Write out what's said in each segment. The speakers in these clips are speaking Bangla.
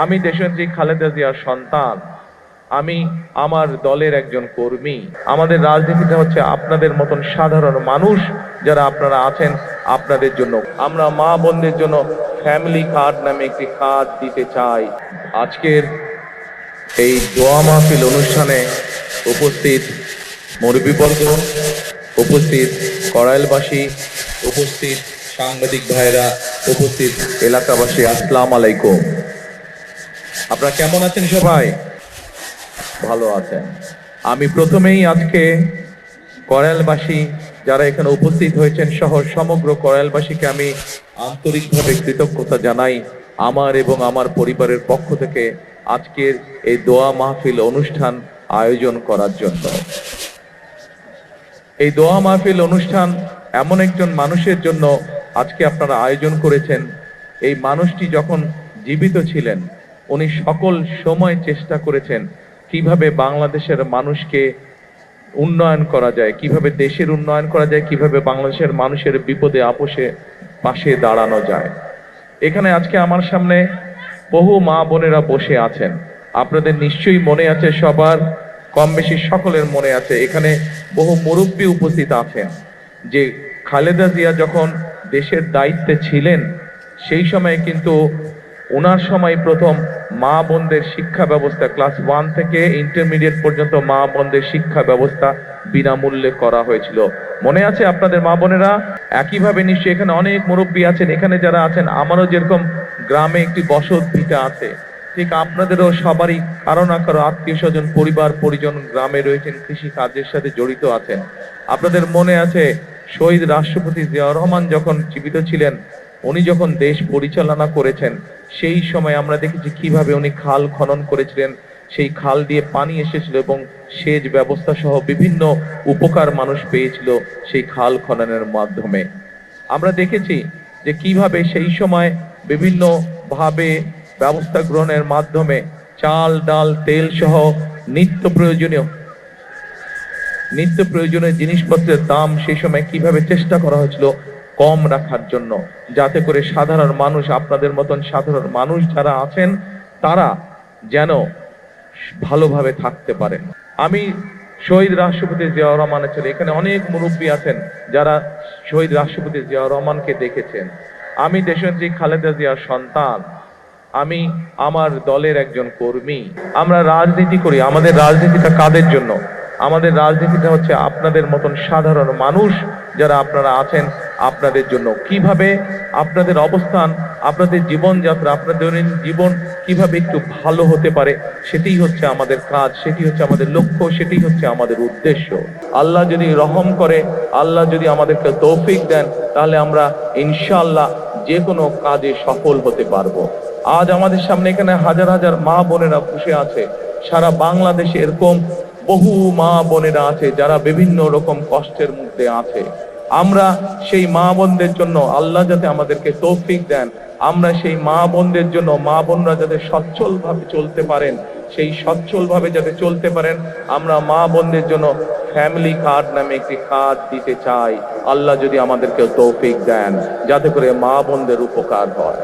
আমি দেশনেত্রী খালেদা জিয়ার সন্তান। আমি আমার দলের একজন কর্মী। আমাদের রাজনীতিটা হচ্ছে আপনাদের মতন সাধারণ মানুষ যারা আপনারা আছেন, আপনাদের জন্য। আমরা মা বোনদের জন্য ফ্যামিলি কার্ড নামে একটি কার্ড দিতে চাই। আজকের এই দোয়া মাহফিল অনুষ্ঠানে উপস্থিত মুরব্বিবর্গ, উপস্থিত কড়াইলবাসী, উপস্থিত সাংবাদিক ভাইরা, উপস্থিত এলাকাবাসী, আসসালামু আলাইকুম। আপনারা কেমন আছেন? সবাই ভালো আছেন? আমি প্রথমেই আজকে কড়াইলবাসী যারা এখানে উপস্থিত হয়েছেন সহ সমগ্র কড়াইলবাসীকে আমি আন্তরিকভাবে কৃতজ্ঞতা জানাই আমার এবং আমার পরিবারের পক্ষ থেকে আজকের এই দোয়া মাহফিল অনুষ্ঠান আয়োজন করার জন্য। এই দোয়া মাহফিল অনুষ্ঠান এমন একজন মানুষের জন্য আজকে আপনারা আয়োজন করেছেন। এই মানুষটি যখন জীবিত ছিলেন উনি সকল সময় চেষ্টা করেছেন কিভাবে বাংলাদেশের মানুষকে উন্নয়ন করা যায়, কিভাবে দেশের উন্নয়ন করা যায়, কিভাবে বাংলাদেশের মানুষের বিপদে আপোষে পাশে দাঁড়ানো যায়। এখানে আজকে আমার সামনে বহু মা বোনেরা বসে আছেন। আপনাদের নিশ্চয়ই মনে আছে, সবার কম বেশি সকলের মনে আছে, এখানে বহু মুরব্বী উপস্থিত আছেন যে খালেদা জিয়া যখন দেশের দায়িত্বে ছিলেন সেই সময় কিন্তু ওনার সময় প্রথম মা বোনদের শিক্ষা ব্যবস্থা ক্লাস 1 থেকে ইন্টারমিডিয়েট পর্যন্ত মা বোনদের শিক্ষা ব্যবস্থা বিনামূল্যে করা হয়েছিল। মনে আছে আপনাদের মা বোনেরা? একইভাবে নিশ্চয়ই এখানে অনেক মুরব্বী আছেন, এখানে যারা আছেন আমারও যেরকম গ্রামে একটি বসত ভিটা আছে, ঠিক আপনাদেরও সবারই কারো না কারো আত্মীয় স্বজন, পরিবার পরিজন গ্রামে রয়েছেন, কৃষি কাজের সাথে জড়িত আছেন। আপনাদের মনে আছে শহীদ রাষ্ট্রপতি জিয়াউর রহমান যখন জীবিত ছিলেন, উনি যখন দেশ পরিচালনা করেছেন সেই সময় আমরা দেখেছি কিভাবে উনি খাল খনন করেছিলেন, সেই খাল দিয়ে পানি এসেছিল এবং সেচ ব্যবস্থা সহ বিভিন্ন উপকার মানুষ পেয়েছিল সেই খাল খননের মাধ্যমে। আমরা দেখেছি যে কিভাবে সেই সময় বিভিন্ন ভাবে ব্যবস্থা গ্রহণের মাধ্যমে চাল ডাল তেল সহ নিত্য প্রয়োজনীয় জিনিসপত্রের দাম সেই সময় কিভাবে চেষ্টা করা হয়েছিল কম রাখার জন্য, যাতে করে সাধারণ মানুষ, আপনাদের মতন সাধারণ মানুষ যারা আছেন তারা যেন ভালোভাবে থাকতে পারেন। আমি শহীদ রাষ্ট্রপতি জিয়াউর রহমানের ছেলে, এখানে অনেক মুরব্বী আছেন যারা শহীদ রাষ্ট্রপতি জিয়াউর রহমানকে দেখেছেন। আমি দেশনেত্রী খালেদা জিয়ার সন্তান। আমি আমার দলের একজন কর্মী। আমরা রাজনীতি করি। আমাদের রাজনীতিটা কাদের জন্য? আমাদের রাজনীতিটা হচ্ছে আপনাদের মতন সাধারণ মানুষ যারা আপনারা আছেন, আপনাদের জন্য। কিভাবে আপনাদের অবস্থান, আপনাদের জীবনযাত্রা, আপনাদের দৈনন্দিন জীবন কিভাবে একটু ভালো হতে পারে, সেটাই হচ্ছে আমাদের কাজ, সেটি হচ্ছে আমাদের লক্ষ্য, সেটি হচ্ছে আমাদের উদ্দেশ্য। আল্লাহ যদি রহম করে, আল্লাহ যদি আমাদেরকে তৌফিক দেন, তাহলে আমরা ইনশাআল্লাহ যে কোনো কাজে সফল হতে পারবো। আজ আমাদের সামনে এখানে হাজার হাজার মা বোনেরা বসে আছে। সারা বাংলাদেশে এরকম বহু মা বোনেরা আছে যারা বিভিন্ন রকম কষ্টের মধ্যে আছে। আমরা সেই মা বোনদের জন্য আল্লাহ যাতে আমাদেরকে তৌফিক দেন, আমরা সেই মা বোনদের জন্য, মা বোনরা যাতে সচ্ছলভাবে চলতে পারেন, সেই সচ্ছলভাবে যাতে চলতে পারেন, আমরা মা বোনদের জন্য ফ্যামিলি কার্ড নামে একটি কার্ড দিতে চাই। আল্লাহ যদি আমাদেরকে তৌফিক দেন যাতে করে মা বোনদের উপকার হয়।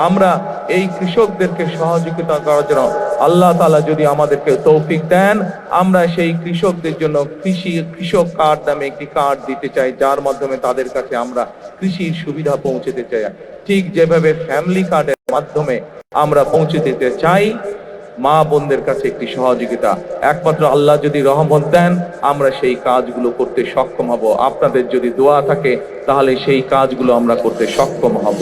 আমরা এই কৃষকদেরকে সহযোগিতা করার জন্য আল্লাহ তাআলা যদি আমাদেরকে তৌফিক দেন, আমরা সেই কৃষকদের জন্য কৃষক কার্ড নামে একটি কার্ড দিতে চাই, যার মাধ্যমে তাদের কাছে আমরা কৃষির সুবিধা পৌঁছে দিতে চাই। ঠিক যেভাবে ফ্যামিলি কার্ডের মাধ্যমে আমরা পৌঁছে দিতে চাই মা বোনদের কাছে একটি সহযোগিতা, একমাত্র আল্লাহ যদি রহমত দেন আমরা সেই কাজগুলো করতে সক্ষম হব। আপনাদের যদি দোয়া থাকে তাহলে সেই কাজগুলো আমরা করতে সক্ষম হব।